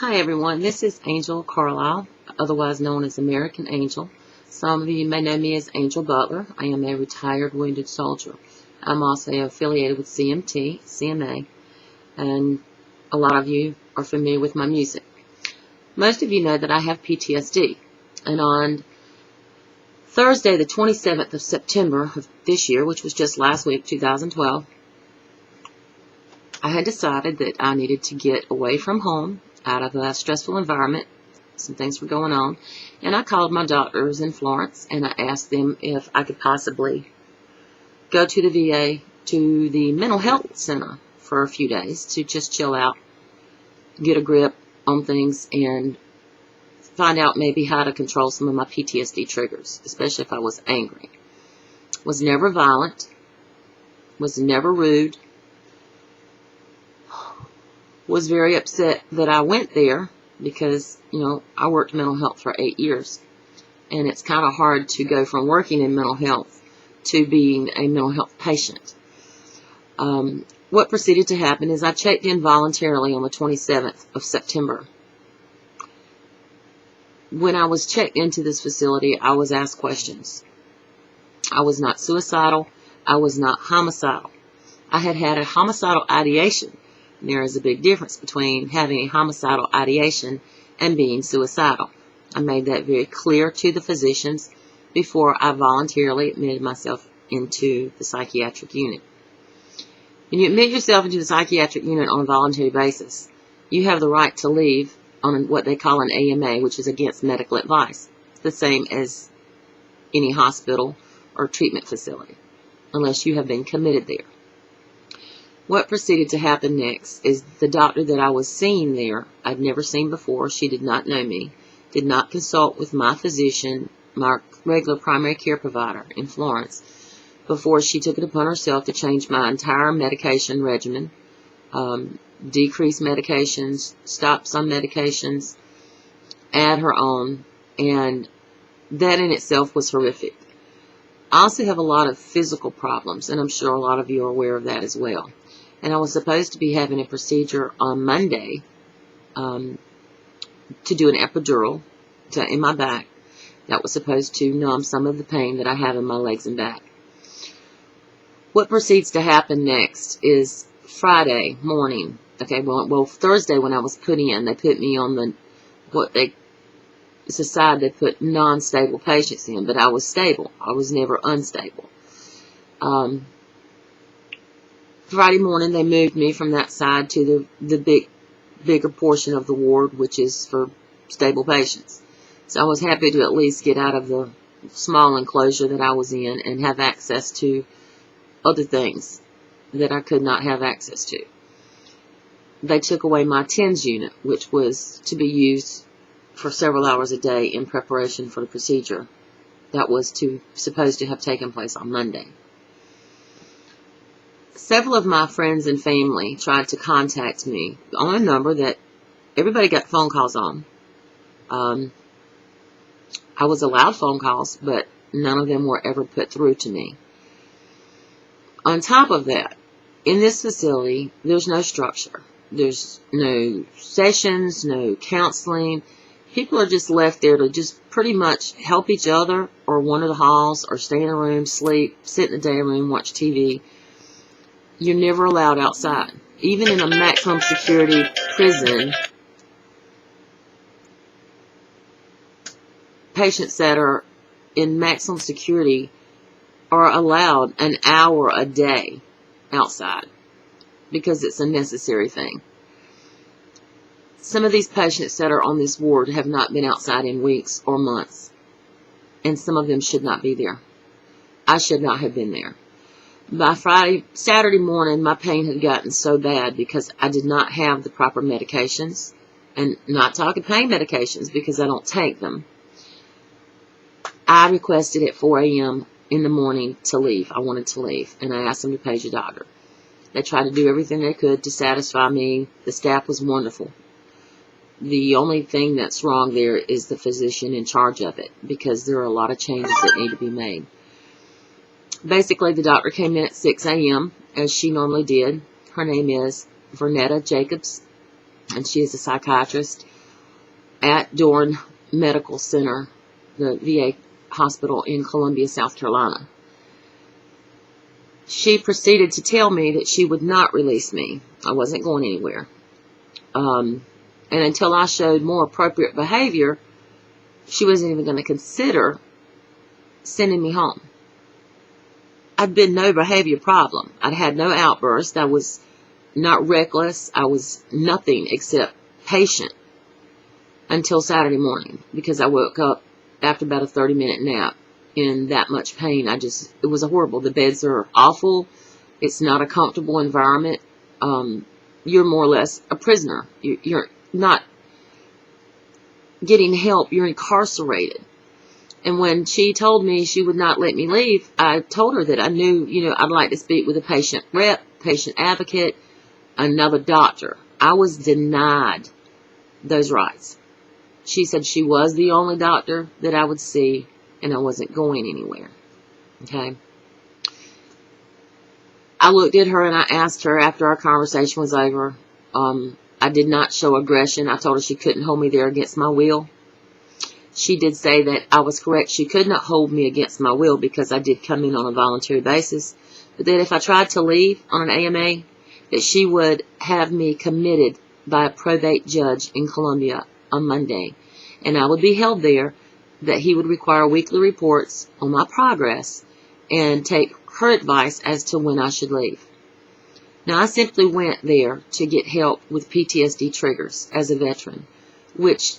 Hi everyone, this is Angel Carlisle, otherwise known as American Angel. Some of you may know me as Angel Butler. I am a retired wounded soldier. I'm also affiliated with CMA, and a lot of you are familiar with my music. Most of you know that I have PTSD, and on Thursday, the 27th of September of this year, which was just last week, 2012, I had decided that I needed to get away from home, out of a stressful environment. Some things were going on, and I called my doctors in Florence and I asked them if I could possibly go to the VA, to the mental health center for a few days to just chill out, get a grip on things, and find out maybe how to control some of my PTSD triggers, especially if I was angry. Was never violent, was never rude, was very upset that I went there because, I worked mental health for 8 years. And it's kind of hard to go from working in mental health to being a mental health patient. What proceeded to happen is I checked in voluntarily on the 27th of September. When I was checked into this facility, I was asked questions. I was not suicidal. I was not homicidal. I had had a homicidal ideation. There is a big difference between having a homicidal ideation and being suicidal. I made that very clear to the physicians before I voluntarily admitted myself into the psychiatric unit. When you admit yourself into the psychiatric unit on a voluntary basis, you have the right to leave on what they call an AMA, which is against medical advice. It's the same as any hospital or treatment facility, unless you have been committed there. What proceeded to happen next is the doctor that I was seeing there, I'd never seen before. She did not know me, did not consult with my physician, my regular primary care provider in Florence, before she took it upon herself to change my entire medication regimen, decrease medications, stop some medications, add her own, and that in itself was horrific. I also have a lot of physical problems, and I'm sure a lot of you are aware of that as well. And I was supposed to be having a procedure on Monday to do an epidural in my back that was supposed to numb some of the pain that I have in my legs and back. What proceeds to happen next is Friday morning. Thursday when I was put in, they put me on it's a side they put non-stable patients in, but I was stable. I was never unstable. Friday morning, they moved me from that side to the bigger portion of the ward, which is for stable patients. So I was happy to at least get out of the small enclosure that I was in and have access to other things that I could not have access to. They took away my TENS unit, which was to be used for several hours a day in preparation for the procedure that was supposed to have taken place on Monday. Several of my friends and family tried to contact me on a number that everybody got phone calls on. I was allowed phone calls, but none of them were ever put through to me. On top of that, in this facility, there's no structure. There's no sessions, no counseling. People are just left there to just pretty much help each other or wander the halls or stay in a room, sleep, sit in the day room, watch TV. You're never allowed outside. Even in a maximum security prison, patients that are in maximum security are allowed an hour a day outside because it's a necessary thing. Some of these patients that are on this ward have not been outside in weeks or months, and some of them should not be there. I should not have been there. By Saturday morning, my pain had gotten so bad because I did not have the proper medications, and not talking pain medications because I don't take them. I requested at 4 a.m. in the morning to leave. I wanted to leave, and I asked them to page a doctor. They tried to do everything they could to satisfy me. The staff was wonderful. The only thing that's wrong there is the physician in charge of it, because there are a lot of changes that need to be made. Basically, the doctor came in at 6 a.m., as she normally did. Her name is Vernetta Jacobs. and she is a psychiatrist at Dorn Medical Center, the VA hospital in Columbia, South Carolina. She proceeded to tell me that she would not release me. I wasn't going anywhere. And until I showed more appropriate behavior, she wasn't even going to consider sending me home. I'd been no behavior problem. I'd had no outburst. I was not reckless. I was nothing except patient until Saturday morning, because I woke up after about a 30-minute nap in that much pain. It was horrible. The beds are awful. It's not a comfortable environment. You're more or less a prisoner. You're not getting help. You're incarcerated. And when she told me she would not let me leave, I told her that I knew, I'd like to speak with a patient rep, patient advocate, another doctor. I was denied those rights. She said she was the only doctor that I would see, and I wasn't going anywhere. Okay? I looked at her and I asked her after our conversation was over. I did not show aggression. I told her she couldn't hold me there against my will. She did say that I was correct. She could not hold me against my will because I did come in on a voluntary basis. But that if I tried to leave on an AMA, that she would have me committed by a probate judge in Columbia on Monday. And I would be held there, that he would require weekly reports on my progress and take her advice as to when I should leave. Now, I simply went there to get help with PTSD triggers as a veteran, which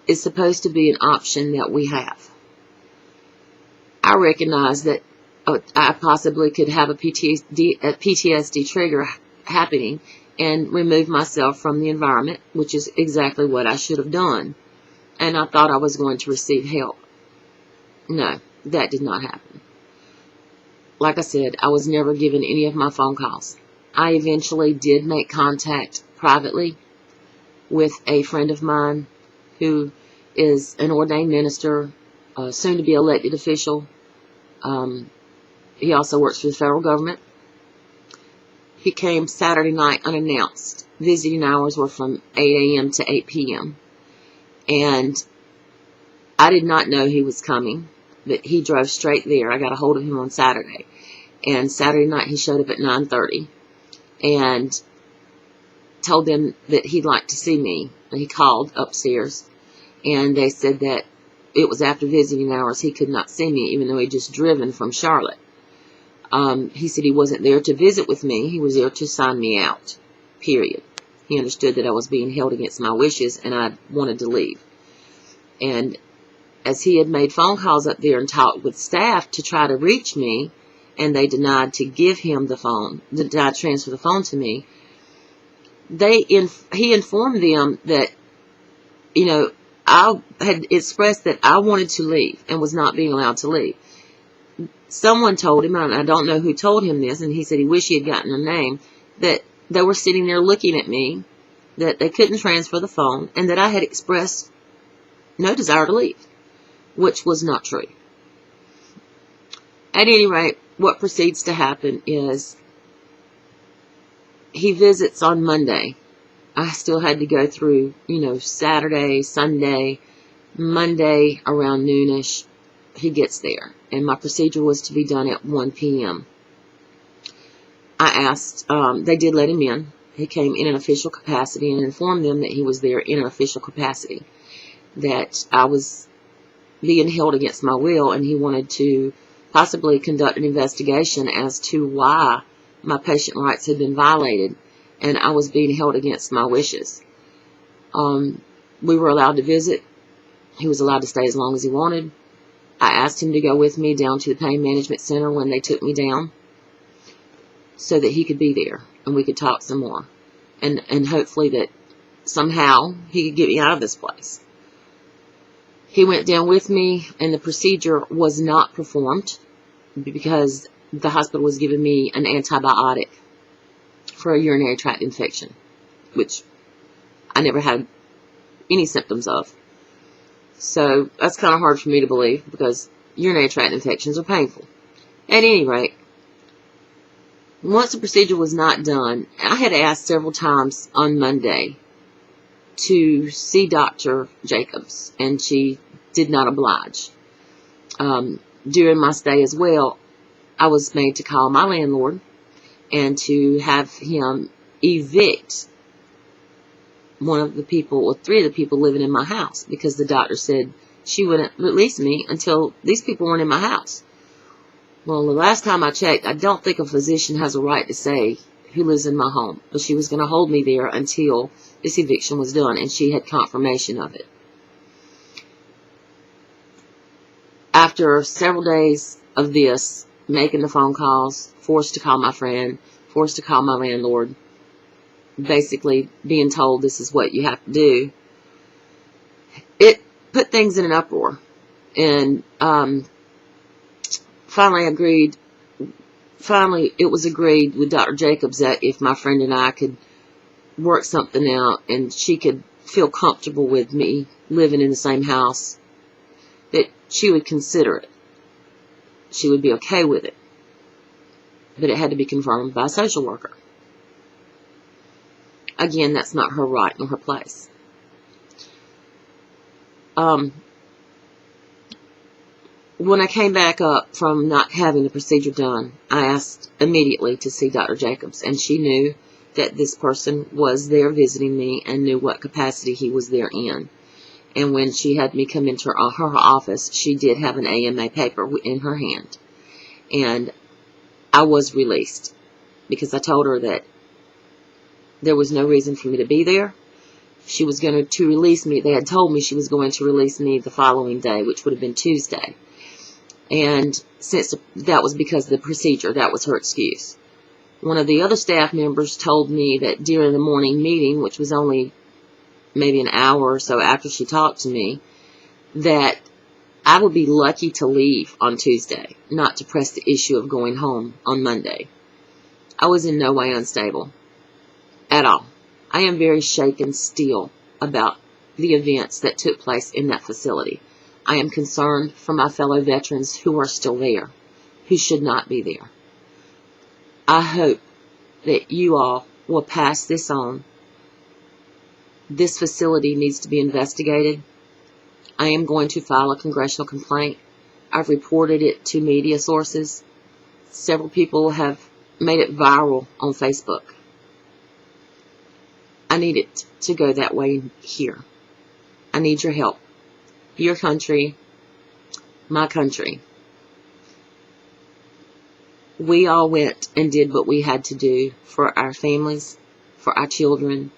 is supposed to be an option that we have. I recognize that I possibly could have a PTSD trigger happening and remove myself from the environment, which is exactly what I should have done. And I thought I was going to receive help. No, that did not happen. Like I said, I was never given any of my phone calls. I eventually did make contact privately with a friend of mine who is an ordained minister, soon to be elected official. He also works for the federal government. He came Saturday night unannounced. Visiting hours were from 8 a.m. to 8 p.m. And I did not know he was coming, but he drove straight there. I got a hold of him on Saturday. And Saturday night he showed up at 9:30 and told them that he'd like to see me. And he called upstairs, and they said that it was after visiting hours. He could not see me, even though he'd just driven from Charlotte. He said he wasn't there to visit with me. He was there to sign me out, period. He understood that I was being held against my wishes, and I wanted to leave. And as he had made phone calls up there and talked with staff to try to reach me, and they denied to give him the phone, denied to transfer the phone to me, he informed them that, I had expressed that I wanted to leave and was not being allowed to leave. Someone told him, and I don't know who told him this, and he said he wished he had gotten her name, that they were sitting there looking at me, that they couldn't transfer the phone, and that I had expressed no desire to leave, which was not true. At any rate, what proceeds to happen is he visits on Monday. I still had to go through, Saturday, Sunday, Monday around noonish. He gets there, and my procedure was to be done at 1 p.m. I asked, they did let him in. He came in an official capacity and informed them that he was there in an official capacity, that I was being held against my will, and he wanted to possibly conduct an investigation as to why my patient rights had been violated and I was being held against my wishes. We were allowed to visit. He was allowed to stay as long as he wanted. I asked him to go with me down to the pain management center when they took me down so that he could be there and we could talk some more. And hopefully that somehow he could get me out of this place. He went down with me, and the procedure was not performed because the hospital was giving me an antibiotic for a urinary tract infection, which I never had any symptoms of. So that's kind of hard for me to believe because urinary tract infections are painful. At any rate, once the procedure was not done, I had asked several times on Monday to see Dr. Jacobs, and she did not oblige. During my stay as well, I was made to call my landlord and to have him evict one of the people, or three of the people living in my house, because the doctor said she wouldn't release me until these people weren't in my house. Well, the last time I checked, I don't think a physician has a right to say who lives in my home, but she was going to hold me there until this eviction was done, and she had confirmation of it. After several days of this, making the phone calls, forced to call my friend, forced to call my landlord, basically being told this is what you have to do, it put things in an uproar. And finally it was agreed with Dr. Jacobs that if my friend and I could work something out and she could feel comfortable with me living in the same house, that she would consider it. She would be okay with it. But it had to be confirmed by a social worker. Again, that's not her right nor her place. When I came back up from not having the procedure done, I asked immediately to see Dr. Jacobs, and she knew that this person was there visiting me and knew what capacity he was there in. And when she had me come into her office, she did have an AMA paper in her hand. And I was released because I told her that there was no reason for me to be there. She was going to release me. They had told me she was going to release me the following day, which would have been Tuesday. And since that was because of the procedure, that was her excuse. One of the other staff members told me that during the morning meeting, which was only maybe an hour or so after she talked to me, that I would be lucky to leave on Tuesday, not to press the issue of going home on Monday. I was in no way unstable at all. I am very shaken still about the events that took place in that facility. I am concerned for my fellow veterans who are still there, who should not be there. I hope that you all will pass this on. This facility needs to be investigated. I am going to file a congressional complaint. I've reported it to media sources. Several people have made it viral on Facebook. I need it to go that way here. I need your help. Your country, my country. We all went and did what we had to do for our families, for our children,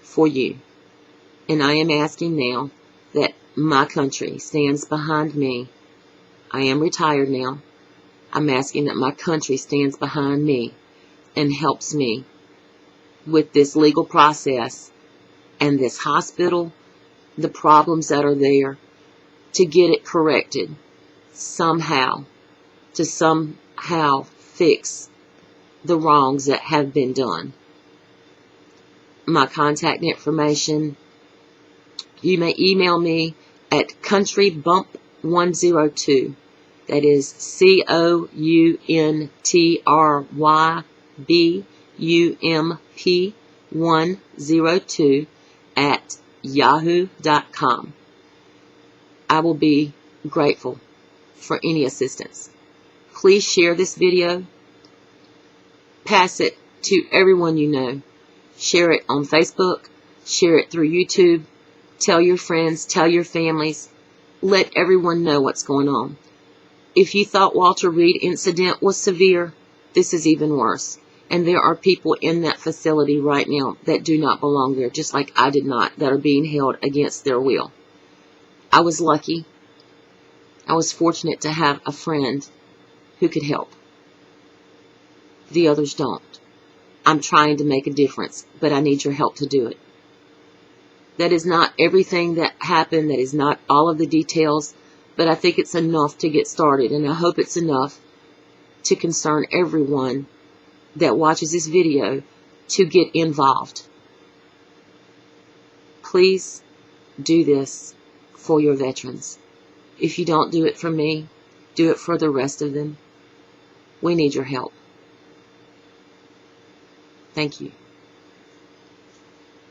for you. And I am asking now that my country stands behind me. I am retired now. I'm asking that my country stands behind me and helps me with this legal process and this hospital, the problems that are there, to get it corrected somehow, to somehow fix the wrongs that have been done. My contact information, you may email me at countrybump102. That is COUNTRYBUMP102 at yahoo.com. I will be grateful for any assistance. Please share this video. Pass it to everyone you know. Share it on Facebook. Share it through YouTube. Tell your friends. Tell your families. Let everyone know what's going on. If you thought Walter Reed incident was severe, this is even worse. And there are people in that facility right now that do not belong there, just like I did not, that are being held against their will. I was lucky. I was fortunate to have a friend who could help. The others don't. I'm trying to make a difference, but I need your help to do it. That is not everything that happened. That is not all of the details, but I think it's enough to get started, and I hope it's enough to concern everyone that watches this video to get involved. Please do this for your veterans. If you don't do it for me, do it for the rest of them. We need your help. Thank you.